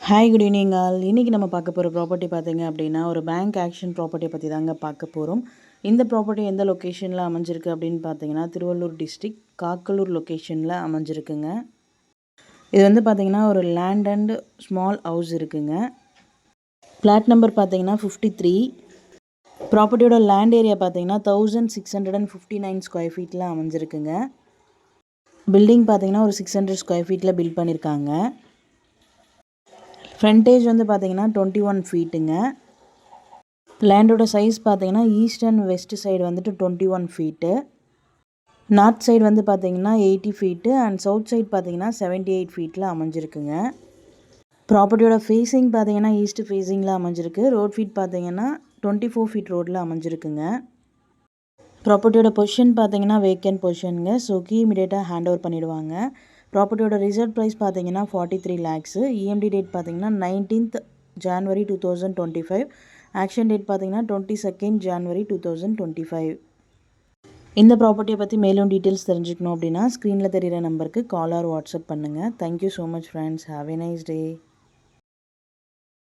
Hi good evening all. இன்றைக்கி நம்ம பார்க்க போகிற ப்ராப்பர்ட்டி பார்த்திங்க அப்படின்னா ஒரு பேங்க் ஆக்ஷன் ப்ராப்பர்ட்டியை பற்றி தாங்க பார்க்க போகிறோம். இந்த ப்ராப்பர்ட்டி எந்த லொக்கேஷனில் அமைஞ்சிருக்கு அப்படின்னு பார்த்தீங்கன்னா திருவள்ளூர் டிஸ்ட்ரிக்ட் காக்கலூர் லொக்கேஷனில் அமைஞ்சிருக்குங்க. இது வந்து பார்த்திங்கன்னா ஒரு லேண்ட் அண்ட் ஸ்மால் ஹவுஸ் இருக்குங்க. ஃப்ளாட் நம்பர் பார்த்திங்கன்னா 53. ப்ராப்பர்ட்டியோட லேண்ட் ஏரியா பார்த்திங்கன்னா 1659 ஸ்கொயர் ஃபீட்டில் அமைஞ்சிருக்குங்க. பில்டிங் பார்த்திங்கன்னா ஒரு 600 ஸ்கொயர் ஃபீட்டில் பில்ட் பண்ணியிருக்காங்க. ஃப்ரண்டேஜ் வந்து பார்த்திங்கன்னா 21 ஃபீட்டுங்க. லேண்டோட சைஸ் பார்த்திங்கன்னா ஈஸ்ட் அண்ட் வெஸ்ட் சைடு வந்துட்டு 21 ஃபீட்டு. நார்த் சைடு வந்து பார்த்திங்கன்னா 80 ஃபீட்டு அண்ட் சவுத் சைடு பார்த்திங்கன்னா 78 ஃபீட்டில் அமைஞ்சிருக்குங்க. ப்ராப்பர்ட்டியோட ஃபேஸிங் பார்த்திங்கன்னா ஈஸ்ட் ஃபேஸிங்கில் அமைஞ்சிருக்கு. ரோட் ஃபீட் பார்த்திங்கன்னா 24 ஃபீட் ரோட்டில் அமைஞ்சிருக்குங்க. ப்ராப்பர்ட்டியோட பொசிஷன் பார்த்திங்கன்னா வேக்கன்ட் பொசிஷனுங்க. ஸோ கீ இமீடியட்டாக ஹேண்ட் ஓவர் பண்ணிவிடுவாங்க. ப்ராப்பர்ட்டியோட ரிசர்வ் ப்ரைஸ் பார்த்தீங்கன்னா 43 லேக்ஸு. இஎம்டி டேட் பார்த்தீங்கன்னா 19th January 2025. ஆக்ஷன் டேட் பார்த்தீங்கன்னா 22nd January 2025. இந்த ப்ராப்பர்ட்டியை பற்றி மேலும் டீட்டெயில்ஸ் தெரிஞ்சுக்கணும் அப்படின்னா ஸ்க்ரீனில் தெரிகிற நம்பருக்கு கால் ஆர் வாட்ஸ்அப் பண்ணுங்கள். Thank you so much friends. Have a nice day.